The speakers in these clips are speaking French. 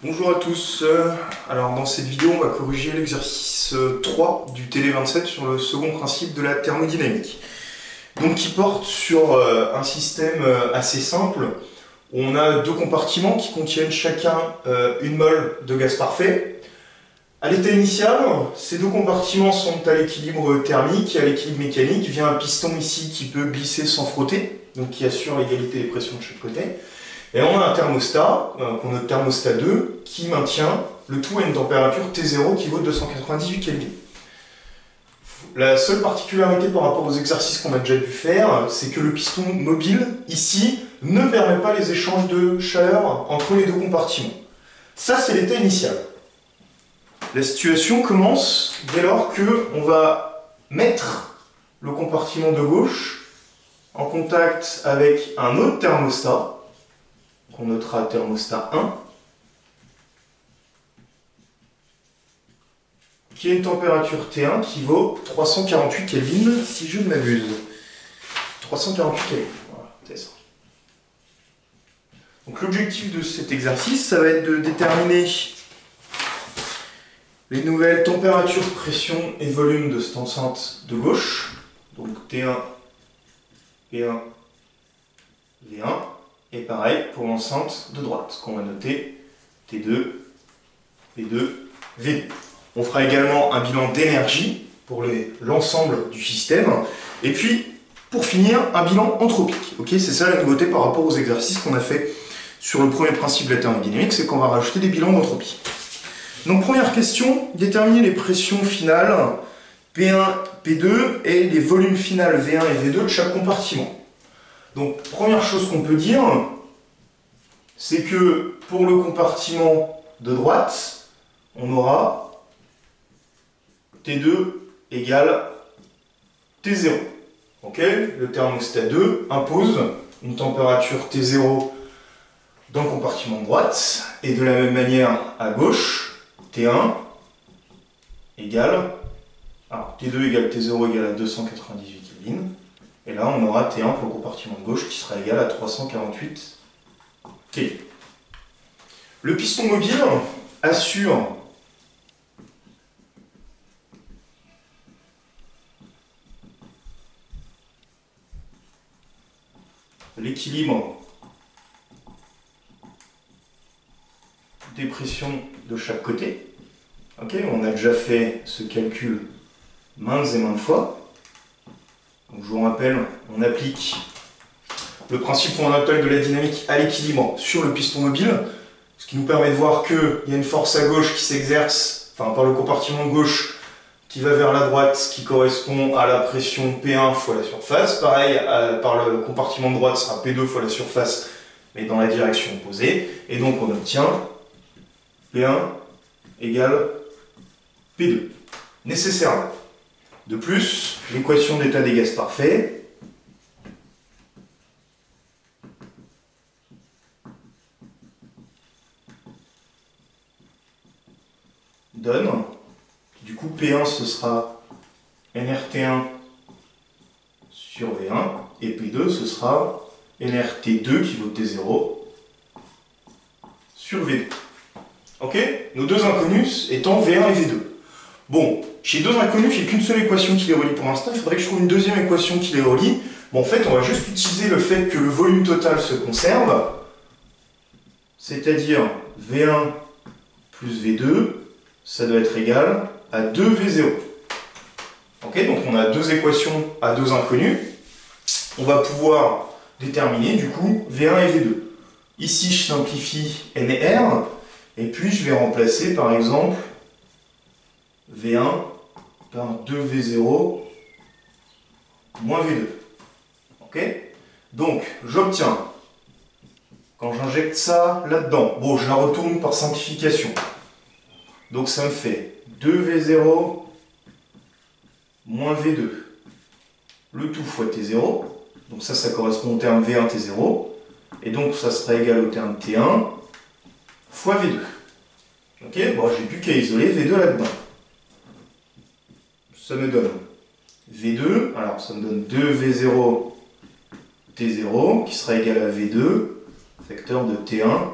Bonjour à tous, alors dans cette vidéo on va corriger l'exercice 3 du TD27 sur le second principe de la thermodynamique. Donc qui porte sur un système assez simple où on a deux compartiments qui contiennent chacun une mole de gaz parfait. À l'état initial, ces deux compartiments sont à l'équilibre thermique et à l'équilibre mécanique via un piston ici qui peut glisser sans frotter, donc qui assure l'égalité des pressions de chaque côté. Et on a un thermostat, qu'on note thermostat 2, qui maintient le tout à une température T0 qui vaut 298 Kelvin. La seule particularité par rapport aux exercices qu'on a déjà dû faire, c'est que le piston mobile, ici, ne permet pas les échanges de chaleur entre les deux compartiments. Ça, c'est l'état initial. La situation commence dès lors qu'on va mettre le compartiment de gauche en contact avec un autre thermostat, qu'on notera thermostat 1, qui a une température T1 qui vaut 348 Kelvin, si je ne m'abuse. 348 Kelvin, voilà, c'est ça. Donc l'objectif de cet exercice, ça va être de déterminer les nouvelles températures, pression et volume de cette enceinte de gauche, donc T1, P1, V1, et pareil pour l'enceinte de droite, qu'on va noter T2, P2, V2. On fera également un bilan d'énergie pour l'ensemble du système, et puis pour finir, un bilan anthropique. Okay, c'est ça la nouveauté par rapport aux exercices qu'on a fait sur le premier principe de la thermodynamique, c'est qu'on va rajouter des bilans d'entropie. Donc première question, déterminer les pressions finales P1, P2 et les volumes finales V1 et V2 de chaque compartiment. Donc première chose qu'on peut dire, c'est que pour le compartiment de droite, on aura T2 égale T0. Okay, le thermostat 2 impose une température T0 dans le compartiment de droite, et de la même manière à gauche, T1 égale, alors T2 égale T0 égale à 298 Kelvin, et là on aura T1 pour le compartiment de gauche qui sera égal à 348 Kelvin. Le piston mobile assure l'équilibre des pressions de chaque côté. Okay, on a déjà fait ce calcul maintes et maintes fois. Donc, je vous rappelle, on applique le principe fondamental de la dynamique à l'équilibre sur le piston mobile, ce qui nous permet de voir qu'il y a une force à gauche qui s'exerce, enfin par le compartiment gauche qui va vers la droite, qui correspond à la pression P1 fois la surface. Pareil, par le compartiment de droite, ce sera P2 fois la surface, mais dans la direction opposée. Et donc on obtient P1 égale P2, nécessairement. De plus, l'équation d'état des gaz parfaits donne, du coup P1 ce sera nRT1 sur V1, et P2 ce sera nRT2 qui vaut T0 sur V2. Ok, nos deux inconnus étant V1 et V2. Bon, j'ai deux inconnus, j'ai qu'une seule équation qui les relie pour l'instant, il faudrait que je trouve une deuxième équation qui les relie. Bon, en fait, on va juste utiliser le fait que le volume total se conserve, c'est-à-dire V1 plus V2, ça doit être égal à 2V0. Ok, donc on a deux équations à deux inconnus. On va pouvoir déterminer du coup V1 et V2. Ici, je simplifie N et R. Et puis je vais remplacer par exemple V1 par 2V0 moins V2. Ok? Donc j'obtiens, quand j'injecte ça là-dedans, bon je la retourne par simplification. Donc ça me fait 2V0 moins V2. Le tout fois T0. Donc ça correspond au terme V1 T0. Et donc ça sera égal au terme T1 fois V2. Ok, bon, j'ai plus qu'à isoler V2 là-dedans. Ça me donne V2, alors ça me donne 2V0 T0, qui sera égal à V2, facteur de T1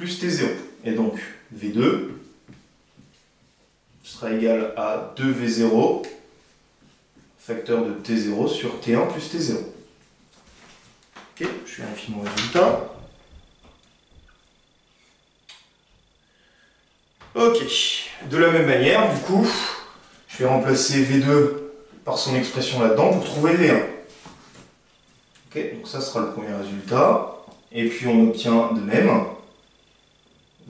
plus T0. Et donc V2 sera égal à 2V0 facteur de T0 sur T1 plus T0. Ok, je vérifie mon résultat. Ok, de la même manière, du coup, je vais remplacer V2 par son expression là-dedans pour trouver V1. Ok, donc ça sera le premier résultat. Et puis on obtient de même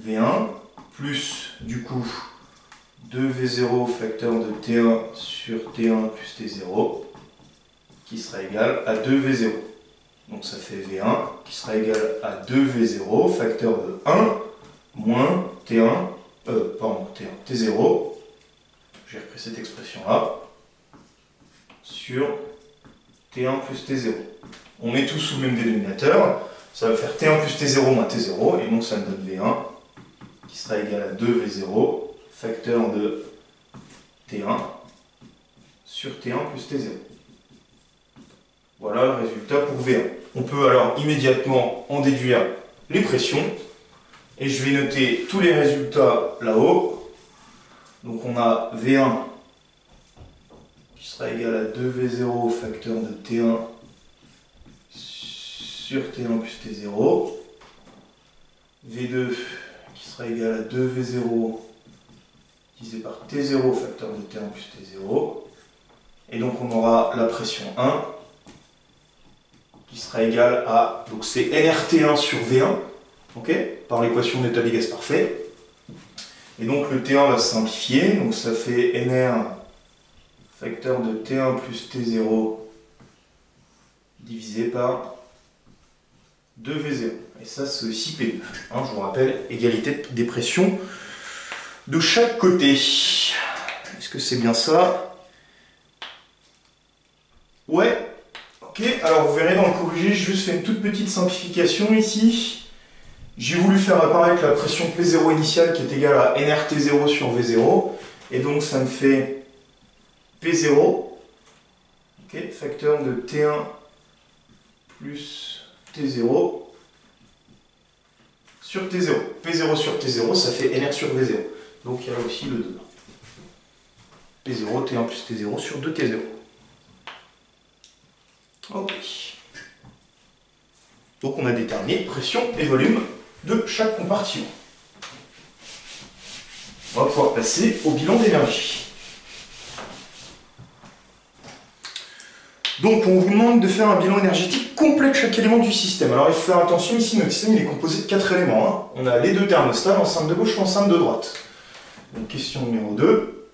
V1 plus, du coup, 2V0 facteur de T1 sur T1 plus T0 qui sera égal à 2V0. Donc ça fait V1 qui sera égal à 2V0 facteur de 1 moins T1, T0, j'ai repris cette expression-là, sur T1 plus T0. On met tout sous le même dénominateur, ça va faire T1 plus T0 moins T0, et donc ça me donne V1 qui sera égal à 2V0 facteur de T1 sur T1 plus T0. Voilà le résultat pour V1. On peut alors immédiatement en déduire les pressions. Et je vais noter tous les résultats là-haut. Donc on a V1 qui sera égal à 2V0 facteur de T1 sur T1 plus T0. V2 qui sera égal à 2V0 divisé par T0 facteur de T1 plus T0. Et donc on aura la pression 1 qui sera égale à, donc c'est nRT1 sur V1, okay, par l'équation d'état des gaz parfait. Et donc le T1 va se simplifier, donc ça fait nR facteur de T1 plus T0 divisé par 2V0. Et ça c'est aussi P2. Hein, je vous rappelle, égalité des pressions de chaque côté. Est-ce que c'est bien ça? Ouais. Ok, alors vous verrez dans le corrigé, j'ai juste fait une toute petite simplification ici. J'ai voulu faire apparaître la pression P0 initiale qui est égale à nRT0 sur V0. Et donc ça me fait P0, okay, facteur de T1 plus T0 sur T0. P0 sur T0, ça fait nR sur V0. Donc il y a là aussi le 2. P0, T1 plus T0 sur 2T0. Ok. Donc on a déterminé pression et volume de chaque compartiment. On va pouvoir passer au bilan d'énergie. Donc on vous demande de faire un bilan énergétique complet de chaque élément du système. Alors il faut faire attention, ici notre système il est composé de 4 éléments. Hein. On a les deux thermostats, l'enceinte de gauche, l'enceinte de droite. Donc question numéro 2.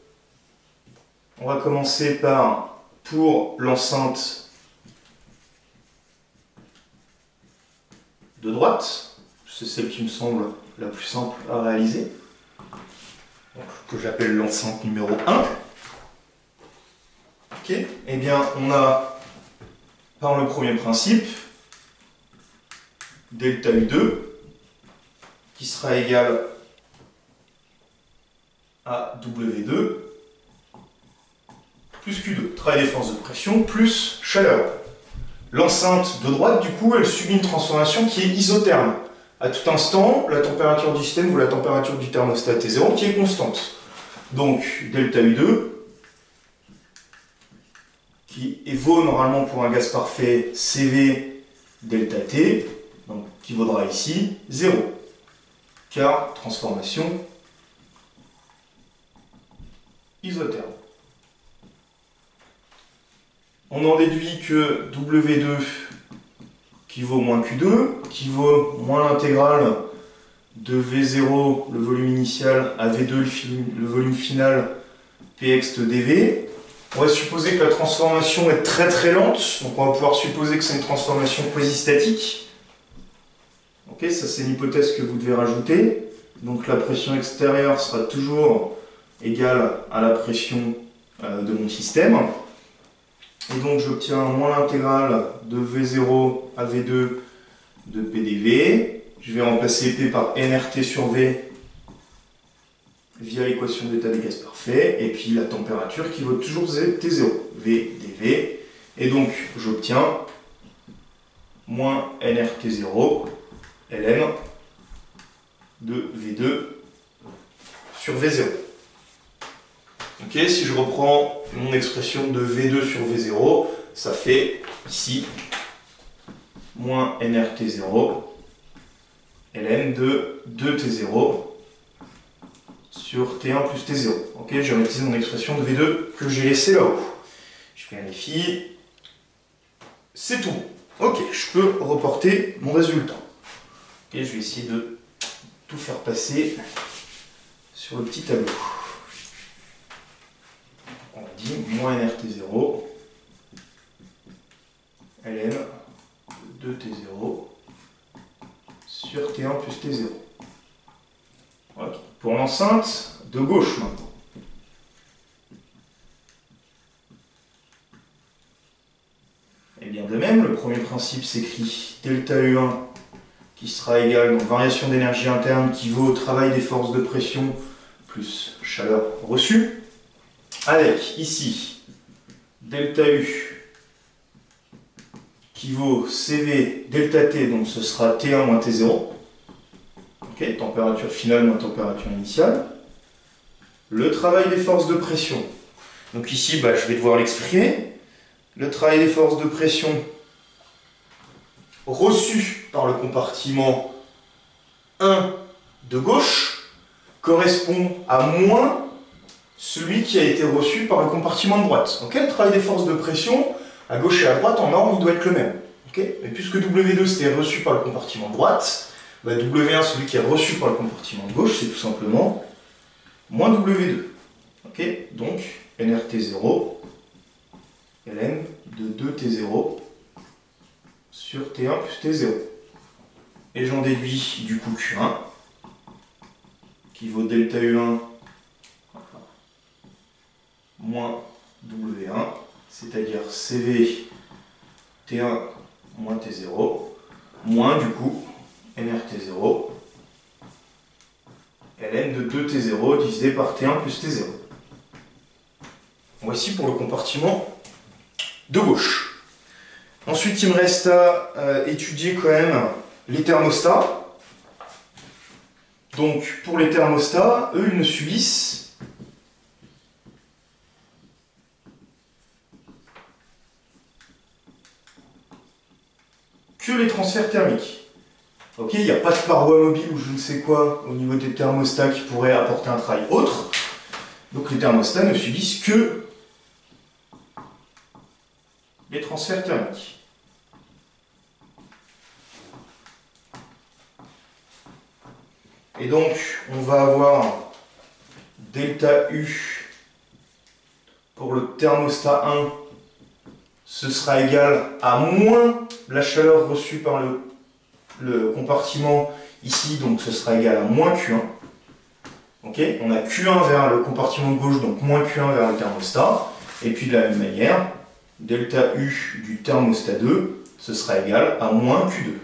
On va commencer par, pour l'enceinte de droite, c'est celle qui me semble la plus simple à réaliser, donc, que j'appelle l'enceinte numéro 1. Ok, eh bien on a, par le premier principe, delta U2 qui sera égal à W2 plus Q2, travail des forces de pression plus chaleur. L'enceinte de droite, du coup, elle subit une transformation qui est isotherme. À tout instant, la température du système ou la température du thermostat T0 qui est constante. Donc, delta U2, qui vaut normalement pour un gaz parfait CV delta T, donc qui vaudra ici 0. Car transformation isotherme. On en déduit que W2 qui vaut moins Q2, qui vaut moins l'intégrale de V0, le volume initial, à V2, le volume final, Px de dV. On va supposer que la transformation est très très lente, donc on va pouvoir supposer que c'est une transformation quasi-statique. Ok, ça c'est une hypothèse que vous devez rajouter. Donc la pression extérieure sera toujours égale à la pression de mon système. Et donc j'obtiens moins l'intégrale de V0 à V2 de PdV. Je vais remplacer P par nRT sur V via l'équation d'état des gaz parfait. Et puis la température qui vaut toujours T0, V dV. Et donc j'obtiens moins nRT0 ln reprends mon expression de V2 sur V0, ça fait ici moins nRT0 ln de 2T0 sur T1 plus T0. Ok, j'ai réutilisé mon expression de V2 que j'ai laissée là-haut. Je vérifie. C'est tout. Ok, je peux reporter mon résultat. Et je vais essayer de tout faire passer sur le petit tableau. On dit moins nRT0 ln de 2T0 sur T1 plus T0. Okay. Pour l'enceinte de gauche maintenant. Et bien de même, le premier principe s'écrit delta U1 qui sera égal, donc variation d'énergie interne qui vaut travail des forces de pression plus chaleur reçue, avec ici delta U qui vaut CV delta T, donc ce sera T1 moins T0. Ok, température finale moins température initiale. Le travail des forces de pression. Donc ici, je vais devoir l'exprimer. Le travail des forces de pression reçu par le compartiment 1 de gauche correspond à moins celui qui a été reçu par le compartiment de droite. Donc le travail des forces de pression, à gauche et à droite, en norme, il doit être le même. Okay, et puisque W2 c'était reçu par le compartiment de droite, W1, celui qui est reçu par le compartiment de gauche, c'est tout simplement moins W2. Okay, donc nRT0 ln de 2T0 sur T1 plus T0. Et j'en déduis du coup Q1 qui vaut delta U1 moins W1, c'est-à-dire CV T1 moins T0, moins du coup nRT0 ln de 2T0 divisé par T1 plus T0. Voici pour le compartiment de gauche. Ensuite, il me reste à étudier quand même les thermostats. Donc, pour les thermostats, eux, ils ne subissent que les transferts thermiques. Ok, il n'y a pas de paroi mobile ou je ne sais quoi au niveau des thermostats qui pourraient apporter un travail autre. Donc, les thermostats ne subissent que les transferts thermiques. Et donc, on va avoir delta U pour le thermostat 1, ce sera égal à moins la chaleur reçue par le compartiment ici, donc ce sera égal à moins Q1. Okay, on a Q1 vers le compartiment de gauche, donc moins Q1 vers le thermostat. Et puis de la même manière, delta U du thermostat 2, ce sera égal à moins Q2.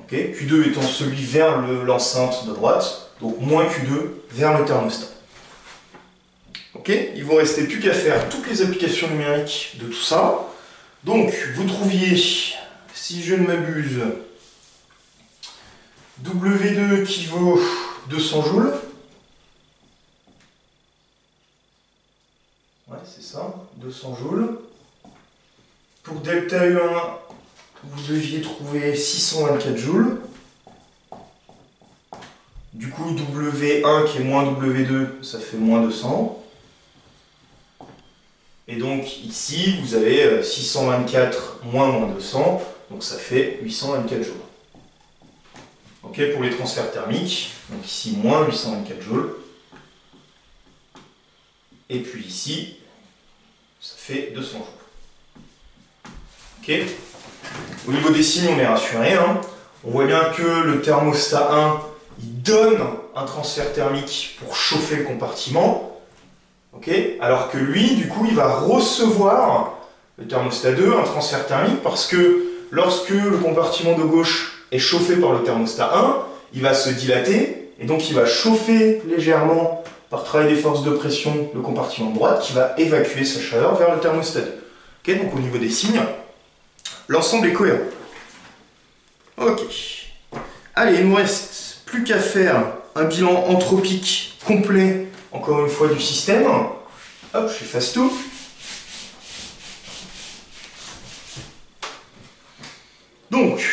Okay, Q2 étant celui vers l'enceinte de droite, donc moins Q2 vers le thermostat. Okay, il ne vous restait plus qu'à faire toutes les applications numériques de tout ça. Donc, vous trouviez, si je ne m'abuse, W2 qui vaut 200 joules. Ouais, c'est ça, 200 joules. Pour delta U1, vous deviez trouver 624 joules. Du coup, W1 qui est moins W2, ça fait moins 200. Et donc ici, vous avez 624 moins 200, donc ça fait 824 joules. Ok, pour les transferts thermiques, donc ici moins 824 joules. Et puis ici, ça fait 200 joules. Ok. Au niveau des signes, on est rassuré. Hein. On voit bien que le thermostat 1, il donne un transfert thermique pour chauffer le compartiment. Okay, alors que lui, du coup, il va recevoir, le thermostat 2, un transfert thermique parce que lorsque le compartiment de gauche est chauffé par le thermostat 1, il va se dilater et donc il va chauffer légèrement par travail des forces de pression le compartiment de droite qui va évacuer sa chaleur vers le thermostat 2. Okay, donc au niveau des signes, l'ensemble est cohérent. Ok. Allez, il ne nous reste plus qu'à faire un bilan anthropique complet, encore une fois, du système. Hop, j'efface tout. Donc,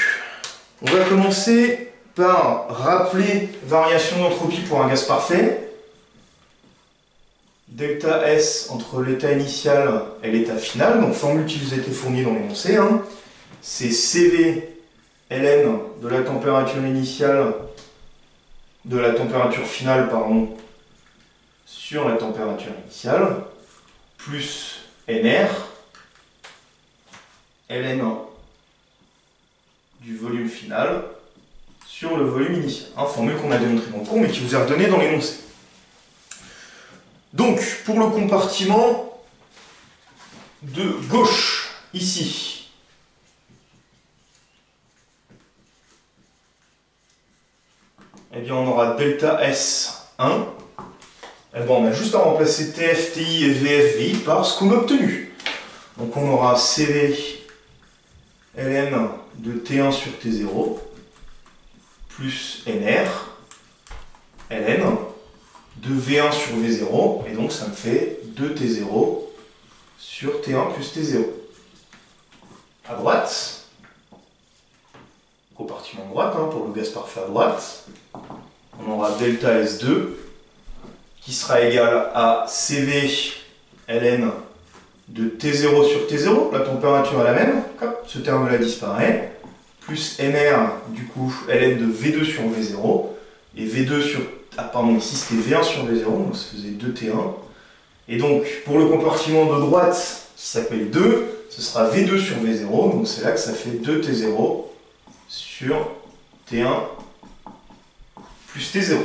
on va commencer par rappeler variation d'entropie pour un gaz parfait. Delta S entre l'état initial et l'état final, donc formule qui vous a été fournie dans l'énoncé, hein. C'est CV ln de la température initiale, de la température finale, pardon, sur la température initiale, plus NR, ln du volume final sur le volume initial. Hein, formule qu'on a démontrée dans le cours, mais qui vous est redonnée dans l'énoncé. Donc, pour le compartiment de gauche, ici, eh bien, on aura delta S1. Eh bien, on a juste à remplacer TF, TI et VF, VI par ce qu'on a obtenu. Donc, on aura CV ln de T1 sur T0 plus NR ln de V1 sur V0, et donc ça me fait 2T0 sur T1 plus T0. À droite, compartiment de droite, hein, pour le gaz parfait à droite, on aura delta S2 qui sera égal à CV ln de T0 sur T0, la température est la même, hop, ce terme-là disparaît, plus NR, du coup, ln de V2 sur V0, et V2 sur... Ah pardon, ici c'était V1 sur V0, donc ça faisait 2T1. Et donc, pour le compartiment de droite, qui s'appelle 2, ce sera V2 sur V0, donc c'est là que ça fait 2T0 sur T1 plus T0.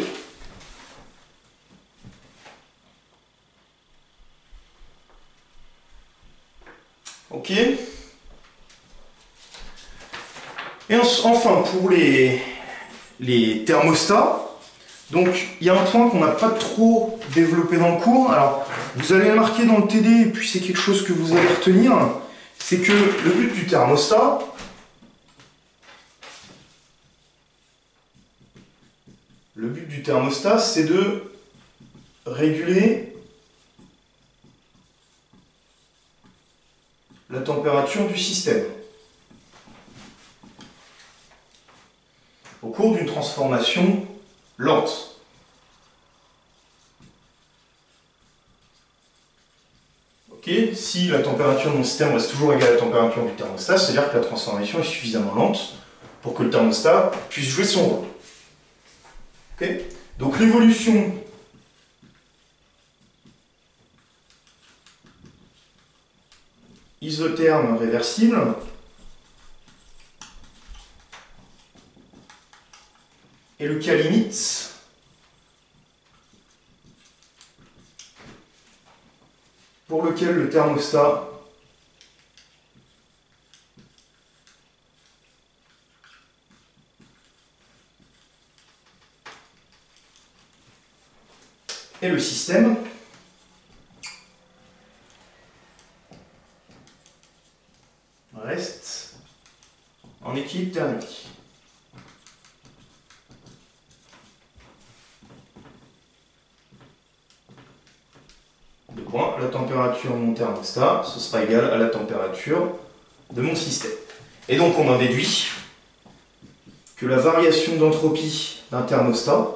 Ok. Et enfin, pour les thermostats, donc il y a un point qu'on n'a pas trop développé dans le cours. Alors, vous allez le marquer dans le TD, et puis c'est quelque chose que vous allez retenir, c'est que le but du thermostat, c'est de réguler la température du système au cours d'une transformation lente. Ok, si la température de mon système reste toujours égale à la température du thermostat, c'est-à-dire que la transformation est suffisamment lente pour que le thermostat puisse jouer son rôle. Okay, donc l'évolution isotherme réversible et le cas limite pour lequel le thermostat et le système reste en équilibre thermique. Deux points, la température de mon thermostat, ce sera égal à la température de mon système. Et donc on en déduit que la variation d'entropie d'un thermostat,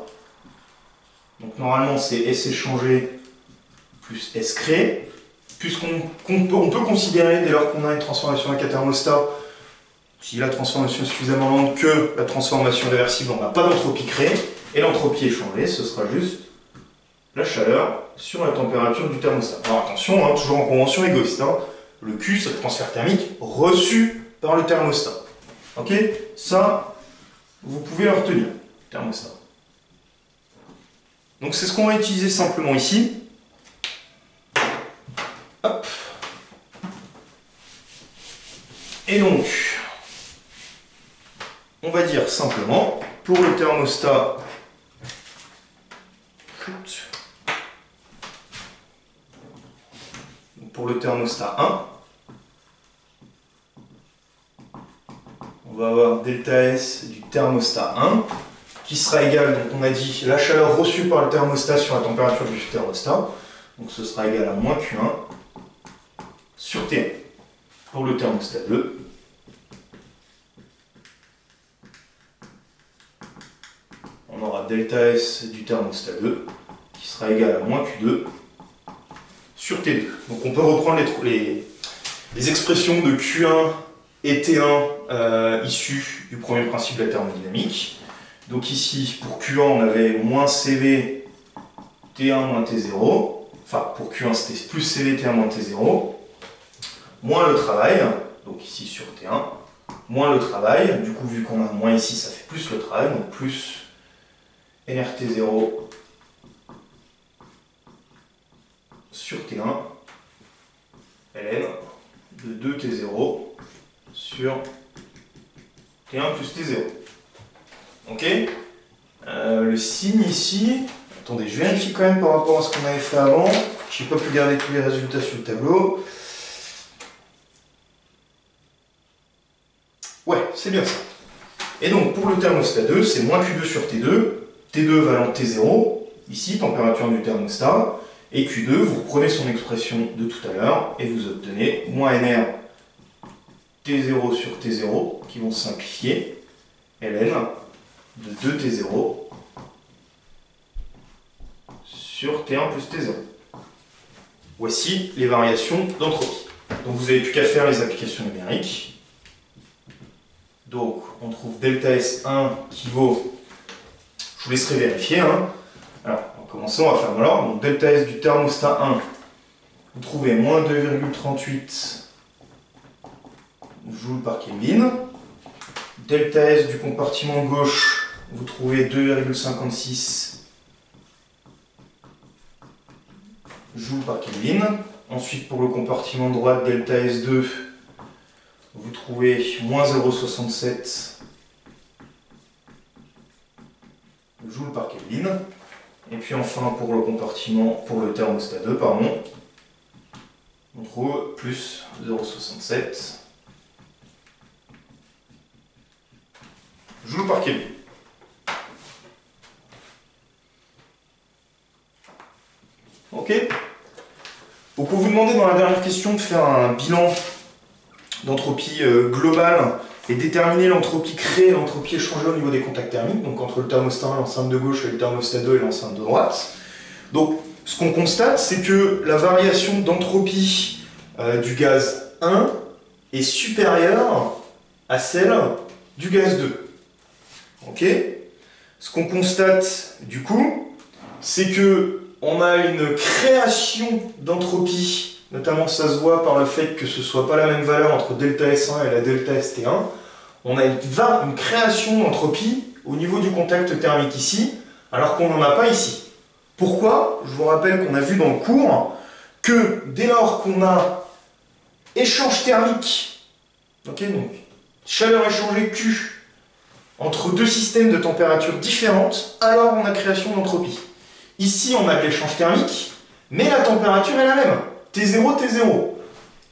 donc normalement c'est S échangé plus S créé, puisqu'on peut considérer dès lors qu'on a une transformation avec un thermostat, si la transformation est suffisamment lente que la transformation réversible, on n'a pas d'entropie créée, et l'entropie échangée, ce sera juste la chaleur sur la température du thermostat. Alors attention, hein, toujours en convention égoïste, hein, le Q c'est le transfert thermique reçu par le thermostat. Ok, ça, vous pouvez le retenir, thermostat. Donc c'est ce qu'on va utiliser simplement ici. Hop. Et donc, on va dire simplement, pour le thermostat, pour le thermostat 1, on va avoir delta S du thermostat 1 qui sera égal, donc on a dit, la chaleur reçue par le thermostat sur la température du thermostat. Donc ce sera égal à moins Q1 sur T1. Pour le thermostat 2, on aura delta S du thermostat 2 qui sera égal à moins Q2 sur T2. Donc on peut reprendre les expressions de Q1 et T1 issues du premier principe de la thermodynamique. Donc ici, pour Q1, on avait moins CV T1 moins T0. Enfin, pour Q1, c'était plus CV T1 moins T0. Moins le travail, donc ici sur T1, moins le travail. Du coup, vu qu'on a moins ici, ça fait plus le travail. Donc plus nRT0 sur T1 ln de 2T0 sur T1 plus T0. Ok, le signe ici, attendez, je vérifie quand même par rapport à ce qu'on avait fait avant. Je n'ai pas pu garder tous les résultats sur le tableau. Ouais, c'est bien ça. Et donc pour le thermostat 2, c'est moins Q2 sur T2, T2 valant T0, ici, température du thermostat, et Q2, vous reprenez son expression de tout à l'heure, et vous obtenez moins NR T0 sur T0, qui vont simplifier, ln de 2T0 sur T1 plus T0. Voici les variations d'entropie. Donc vous n'avez plus qu'à faire les applications numériques. Donc on trouve delta S1 qui vaut, je vous laisserai vérifier, hein. Alors en commençant, on va faire dans l'ordre. Donc delta S du thermostat 1, vous trouvez moins 2,38 joules par Kelvin. Delta S du compartiment gauche, vous trouvez 2,56 joules par Kelvin. Ensuite, pour le compartiment droit, delta S2, vous trouvez moins 0,67 joules par Kelvin. Et puis enfin, pour le compartiment, pour le thermostat 2, pardon, on trouve plus 0,67 joules par Kelvin. Ok. Donc pour vous demander dans la dernière question de faire un bilan d'entropie globale et déterminer l'entropie créée et l'entropie échangée au niveau des contacts thermiques, donc entre le thermostat 1, l'enceinte de gauche, et le thermostat 2 et l'enceinte de droite. Donc ce qu'on constate, c'est que la variation d'entropie du gaz 1 est supérieure à celle du gaz 2. Ok. Ce qu'on constate du coup, c'est que on a une création d'entropie, notamment ça se voit par le fait que ce ne soit pas la même valeur entre delta S1 et la delta ST1. On a une création d'entropie au niveau du contact thermique ici, alors qu'on n'en a pas ici. Pourquoi? Je vous rappelle qu'on a vu dans le cours que dès lors qu'on a échange thermique, okay, donc chaleur échangée Q, entre deux systèmes de températures différentes, alors on a création d'entropie. Ici, on a de l'échange thermique, mais la température est la même, T0, T0.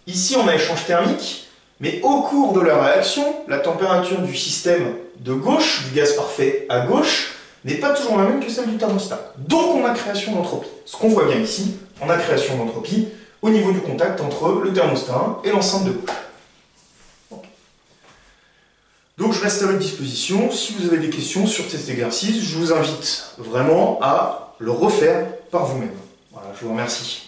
Ici, on a échange thermique, mais au cours de la réaction, la température du système de gauche, du gaz parfait à gauche, n'est pas toujours la même que celle du thermostat. Donc, on a création d'entropie. Ce qu'on voit bien ici, on a création d'entropie au niveau du contact entre le thermostat 1 et l'enceinte de gauche. Donc je reste à votre disposition. Si vous avez des questions sur cet exercice, je vous invite vraiment à le refaire par vous-même. Voilà, je vous remercie.